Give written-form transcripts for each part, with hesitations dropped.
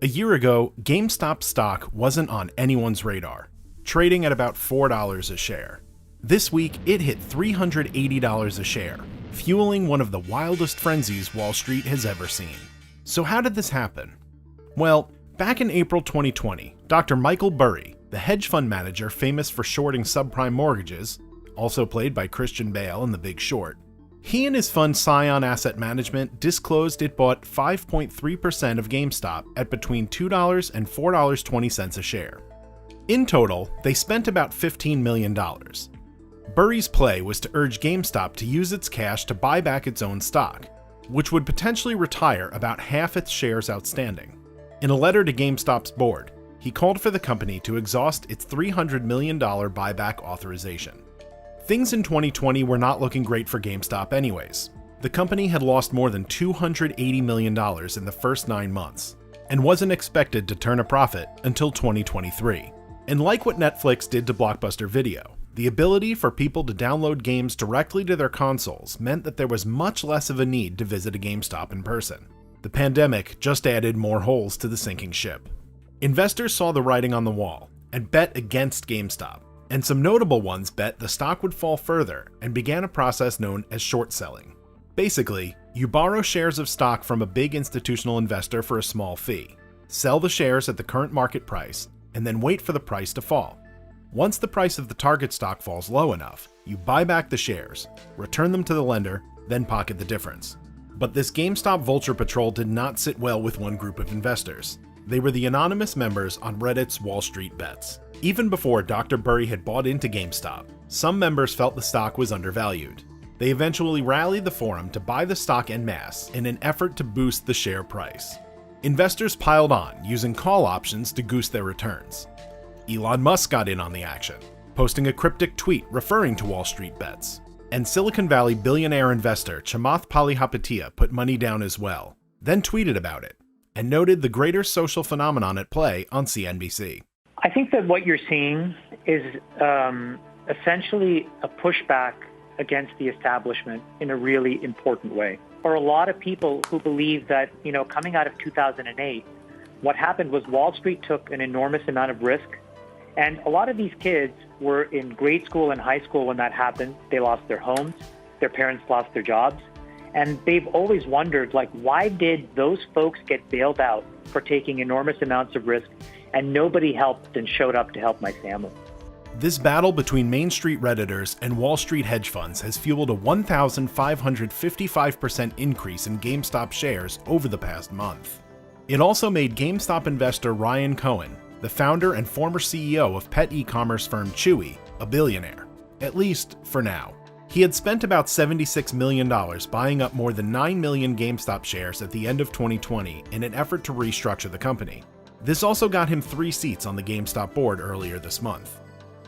A year ago, GameStop stock wasn't on anyone's radar, trading at about $4 a share. This week, it hit $380 a share, fueling one of the wildest frenzies Wall Street has ever seen. So how did this happen? Well, back in April 2020, Dr. Michael Burry, the hedge fund manager famous for shorting subprime mortgages, also played by Christian Bale in The Big Short, he and his fund Scion Asset Management disclosed it bought 5.3% of GameStop at between $2 and $4.20 a share. In total, they spent about $15 million. Burry's play was to urge GameStop to use its cash to buy back its own stock, which would potentially retire about half its shares outstanding. In a letter to GameStop's board, he called for the company to exhaust its $300 million buyback authorization. Things in 2020 were not looking great for GameStop anyways. The company had lost more than $280 million in the first 9 months, and wasn't expected to turn a profit until 2023. And like what Netflix did to Blockbuster Video, the ability for people to download games directly to their consoles meant that there was much less of a need to visit a GameStop in person. The pandemic just added more holes to the sinking ship. Investors saw the writing on the wall and bet against GameStop, and some notable ones bet the stock would fall further and began a process known as short selling. Basically, you borrow shares of stock from a big institutional investor for a small fee, sell the shares at the current market price, and then wait for the price to fall. Once the price of the target stock falls low enough, you buy back the shares, return them to the lender, then pocket the difference. But this GameStop Vulture Patrol did not sit well with one group of investors. They were the anonymous members on Reddit's Wall Street Bets. Even before Dr. Burry had bought into GameStop, some members felt the stock was undervalued. They eventually rallied the forum to buy the stock en masse in an effort to boost the share price. Investors piled on, using call options to goose their returns. Elon Musk got in on the action, posting a cryptic tweet referring to Wall Street Bets. And Silicon Valley billionaire investor Chamath Palihapitiya put money down as well, then tweeted about it, and noted the greater social phenomenon at play on CNBC. I think that what you're seeing is essentially a pushback against the establishment in a really important way. For a lot of people who believe that, coming out of 2008, what happened was Wall Street took an enormous amount of risk. And a lot of these kids were in grade school and high school when that happened. They lost their homes, their parents lost their jobs. And they've always wondered, why did those folks get bailed out for taking enormous amounts of risk and nobody helped and showed up to help my family? This battle between Main Street Redditors and Wall Street hedge funds has fueled a 1,555% increase in GameStop shares over the past month. It also made GameStop investor Ryan Cohen, the founder and former CEO of pet e-commerce firm Chewy, a billionaire, at least for now. He had spent about $76 million buying up more than 9 million GameStop shares at the end of 2020 in an effort to restructure the company. This also got him 3 seats on the GameStop board earlier this month.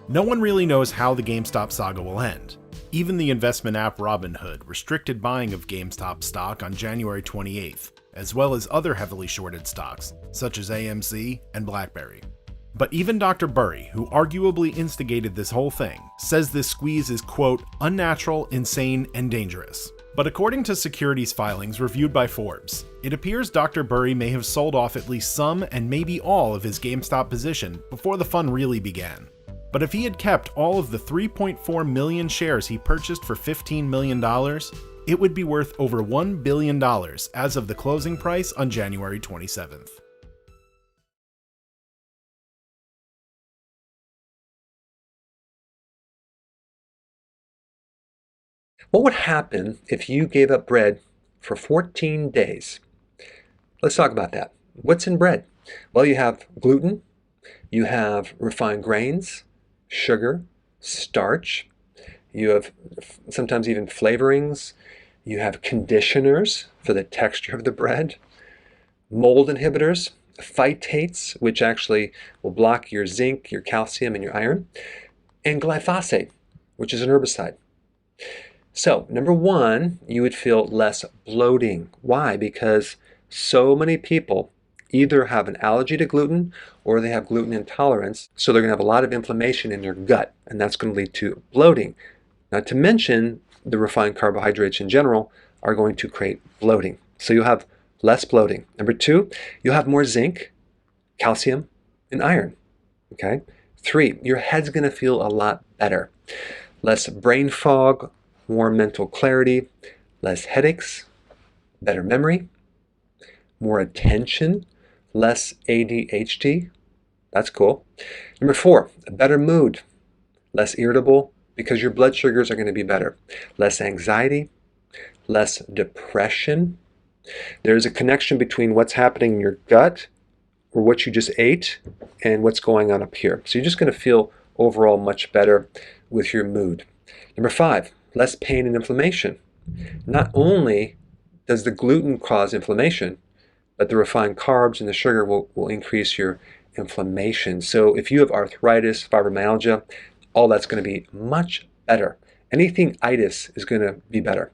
No one really knows how the GameStop saga will end. Even the investment app Robinhood restricted buying of GameStop stock on January 28th, as well as other heavily shorted stocks, such as AMC and BlackBerry. But even Dr. Burry, who arguably instigated this whole thing, says this squeeze is, quote, unnatural, insane, and dangerous. But according to securities filings reviewed by Forbes, it appears Dr. Burry may have sold off at least some and maybe all of his GameStop position before the fun really began. But if he had kept all of the 3.4 million shares he purchased for $15 million, it would be worth over $1 billion as of the closing price on January 27th. What would happen if you gave up bread for 14 days? Let's talk about that. What's in bread? Well, you have gluten, you have refined grains, sugar, starch, you have sometimes even flavorings, you have conditioners for the texture of the bread, mold inhibitors, phytates, which actually will block your zinc, your calcium, and your iron, and glyphosate, which is an herbicide. So, number one, you would feel less bloating. Why? Because so many people either have an allergy to gluten or they have gluten intolerance, so they're going to have a lot of inflammation in their gut, and that's going to lead to bloating. Not to mention, the refined carbohydrates in general are going to create bloating. So you'll have less bloating. Number two, you'll have more zinc, calcium and iron. Okay. 3, your head's going to feel a lot better. Less brain fog, more mental clarity, less headaches, better memory, more attention, less ADHD. That's cool. Number 4, a better mood, less irritable because your blood sugars are going to be better. Less anxiety, less depression. There's a connection between what's happening in your gut or what you just ate and what's going on up here. So you're just going to feel overall much better with your mood. Number 5, less pain and inflammation. Not only does the gluten cause inflammation, but the refined carbs and the sugar will increase your inflammation. So if you have arthritis, fibromyalgia, all that's going to be much better. Anything itis is going to be better.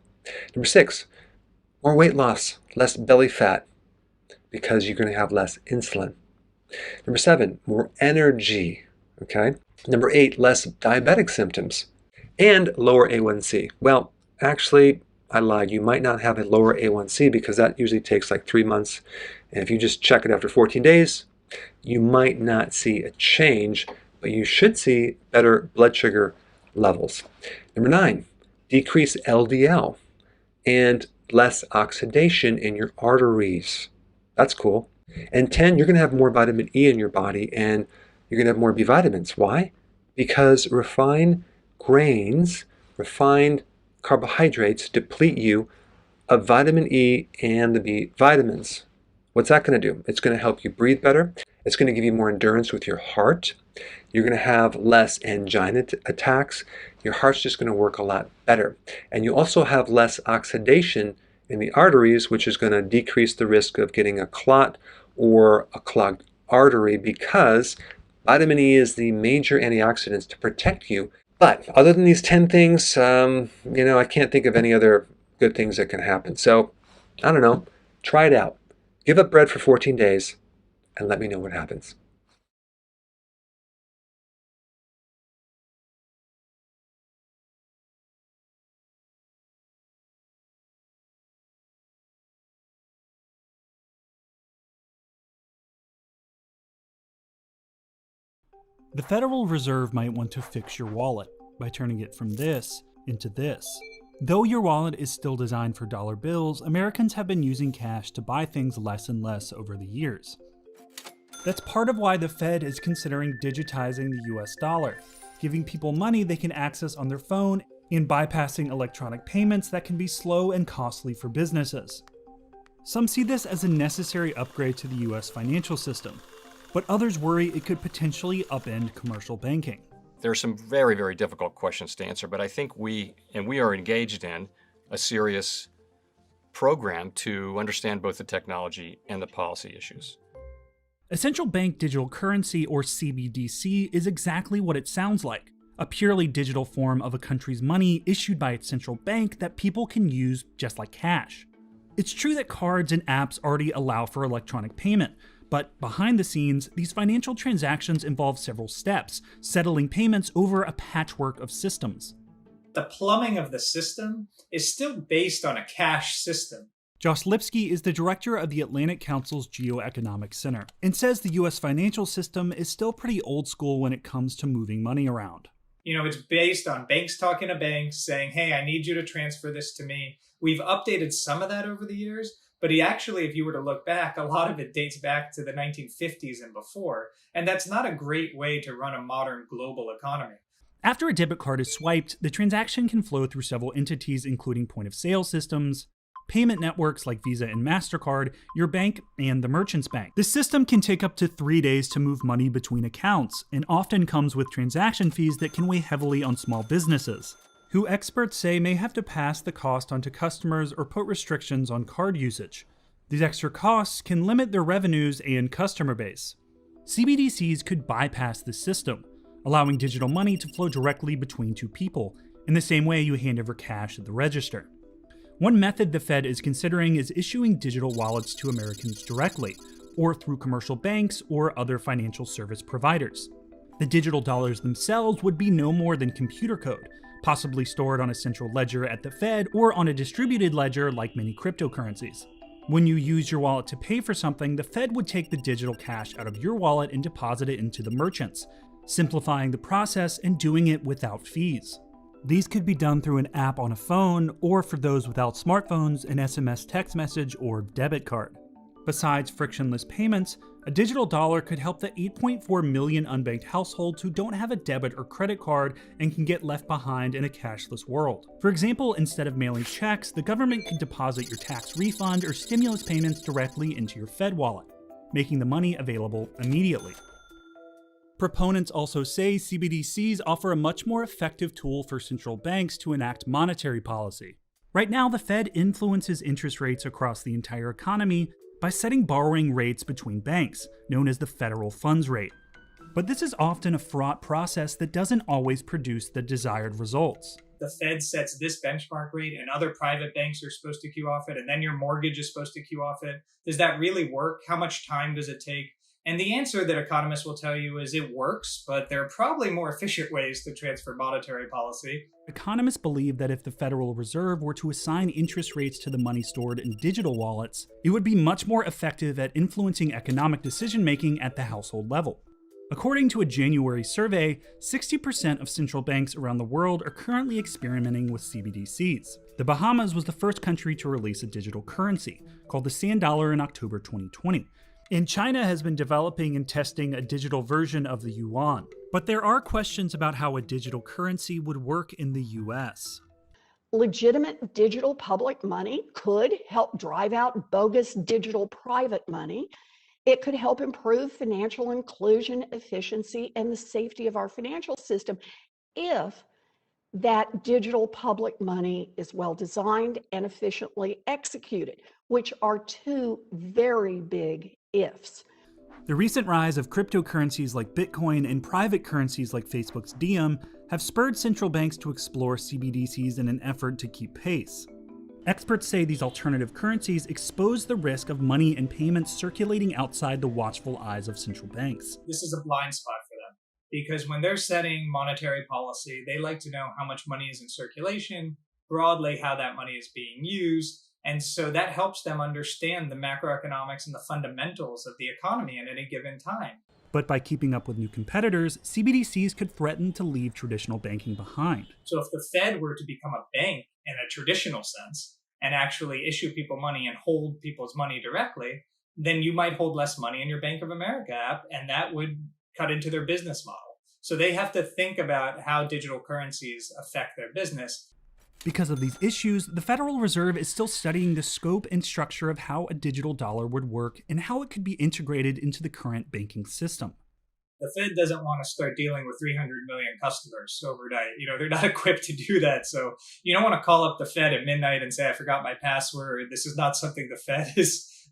Number 6, more weight loss, less belly fat, because you're going to have less insulin. Number 7, more energy. Okay. Number 8, less diabetic symptoms and lower A1C. Well, actually, I lied. You might not have a lower A1C because that usually takes like 3 months. And if you just check it after 14 days, you might not see a change, but you should see better blood sugar levels. Number 9, decrease LDL and less oxidation in your arteries. That's cool. And 10, you're going to have more vitamin E in your body and you're going to have more B vitamins. Why? Because refined grains, refined carbohydrates deplete you of vitamin E and the B vitamins. What's that going to do? It's going to help you breathe better. It's going to give you more endurance with your heart. You're going to have less angina attacks. Your heart's just going to work a lot better. And you also have less oxidation in the arteries, which is going to decrease the risk of getting a clot or a clogged artery because vitamin E is the major antioxidants to protect you. But other than these 10 things, I can't think of any other good things that can happen. So, I don't know. Try it out. Give up bread for 14 days and let me know what happens. The Federal Reserve might want to fix your wallet by turning it from this into this. Though your wallet is still designed for dollar bills, Americans have been using cash to buy things less and less over the years. That's part of why the Fed is considering digitizing the US dollar, giving people money they can access on their phone and bypassing electronic payments that can be slow and costly for businesses. Some see this as a necessary upgrade to the US financial system, but others worry it could potentially upend commercial banking. There are some very, very difficult questions to answer, but I think we are engaged in a serious program to understand both the technology and the policy issues. A central bank digital currency, or CBDC, is exactly what it sounds like. A purely digital form of a country's money issued by its central bank that people can use just like cash. It's true that cards and apps already allow for electronic payment, but behind the scenes, these financial transactions involve several steps, settling payments over a patchwork of systems. The plumbing of the system is still based on a cash system. Josh Lipsky is the director of the Atlantic Council's Geoeconomic Center and says the US financial system is still pretty old school when it comes to moving money around. It's based on banks talking to banks saying, hey, I need you to transfer this to me. We've updated some of that over the years, but if you were to look back, a lot of it dates back to the 1950s and before, and that's not a great way to run a modern global economy. After a debit card is swiped, the transaction can flow through several entities, including point-of-sale systems, payment networks like Visa and MasterCard, your bank, and the merchant's bank. The system can take up to 3 days to move money between accounts, and often comes with transaction fees that can weigh heavily on small businesses, who experts say may have to pass the cost onto customers or put restrictions on card usage. These extra costs can limit their revenues and customer base. CBDCs could bypass this system, allowing digital money to flow directly between two people, in the same way you hand over cash at the register. One method the Fed is considering is issuing digital wallets to Americans directly, or through commercial banks or other financial service providers. The digital dollars themselves would be no more than computer code, possibly stored on a central ledger at the Fed or on a distributed ledger like many cryptocurrencies. When you use your wallet to pay for something, the Fed would take the digital cash out of your wallet and deposit it into the merchants, simplifying the process and doing it without fees. These could be done through an app on a phone, or for those without smartphones, an SMS text message or debit card. Besides frictionless payments, a digital dollar could help the 8.4 million unbanked households who don't have a debit or credit card and can get left behind in a cashless world. For example, instead of mailing checks, the government can deposit your tax refund or stimulus payments directly into your Fed wallet, making the money available immediately. Proponents also say CBDCs offer a much more effective tool for central banks to enact monetary policy. Right now, the Fed influences interest rates across the entire economy by setting borrowing rates between banks, known as the federal funds rate. But this is often a fraught process that doesn't always produce the desired results. The Fed sets this benchmark rate and other private banks are supposed to queue off it, and then your mortgage is supposed to queue off it. Does that really work? How much time does it take? And the answer that economists will tell you is it works, but there are probably more efficient ways to transfer monetary policy. Economists believe that if the Federal Reserve were to assign interest rates to the money stored in digital wallets, it would be much more effective at influencing economic decision-making at the household level. According to a January survey, 60% of central banks around the world are currently experimenting with CBDCs. The Bahamas was the first country to release a digital currency, called the Sand Dollar, in October 2020. And China has been developing and testing a digital version of the yuan. But there are questions about how a digital currency would work in the US. Legitimate digital public money could help drive out bogus digital private money. It could help improve financial inclusion, efficiency, and the safety of our financial system if that digital public money is well designed and efficiently executed, which are two very big ifs. The recent rise of cryptocurrencies like Bitcoin and private currencies like Facebook's Diem have spurred central banks to explore CBDCs in an effort to keep pace. Experts say these alternative currencies expose the risk of money and payments circulating outside the watchful eyes of central banks. This is a blind spot for them, because when they're setting monetary policy, they like to know how much money is in circulation, broadly how that money is being used. And so that helps them understand the macroeconomics and the fundamentals of the economy at any given time. But by keeping up with new competitors, CBDCs could threaten to leave traditional banking behind. So if the Fed were to become a bank in a traditional sense and actually issue people money and hold people's money directly, then you might hold less money in your Bank of America app, and that would cut into their business model. So they have to think about how digital currencies affect their business. Because of these issues, the Federal Reserve is still studying the scope and structure of how a digital dollar would work and how it could be integrated into the current banking system. The Fed doesn't want to start dealing with 300 million customers overnight. They're not equipped to do that. So you don't want to call up the Fed at midnight and say, I forgot my password. This is not something the Fed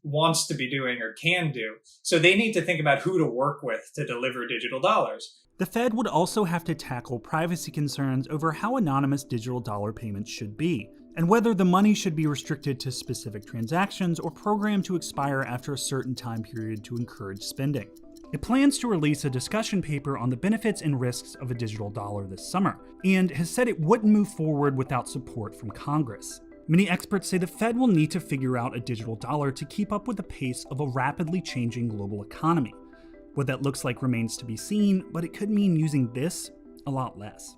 wants to be doing or can do. So they need to think about who to work with to deliver digital dollars. The Fed would also have to tackle privacy concerns over how anonymous digital dollar payments should be, and whether the money should be restricted to specific transactions or programmed to expire after a certain time period to encourage spending. It plans to release a discussion paper on the benefits and risks of a digital dollar this summer, and has said it wouldn't move forward without support from Congress. Many experts say the Fed will need to figure out a digital dollar to keep up with the pace of a rapidly changing global economy. What that looks like remains to be seen, but it could mean using this a lot less.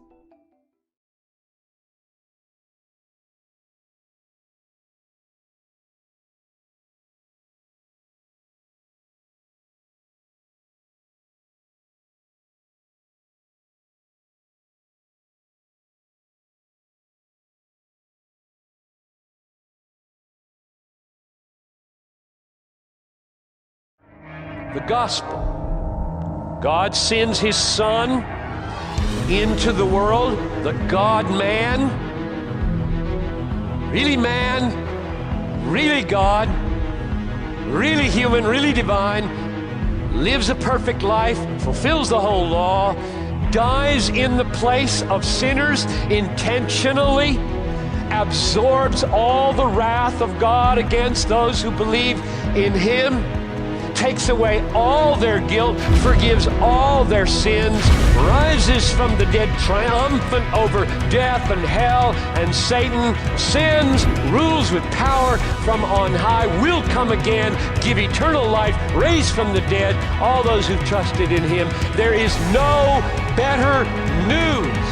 The gospel. God sends his Son into the world, the God-man, really man, really God, really human, really divine, lives a perfect life, fulfills the whole law, dies in the place of sinners intentionally, absorbs all the wrath of God against those who believe in him, takes away all their guilt, forgives all their sins, rises from the dead triumphant over death and hell and Satan, sins, rules with power from on high, will come again, give eternal life, raise from the dead all those who've trusted in him. There is no better news.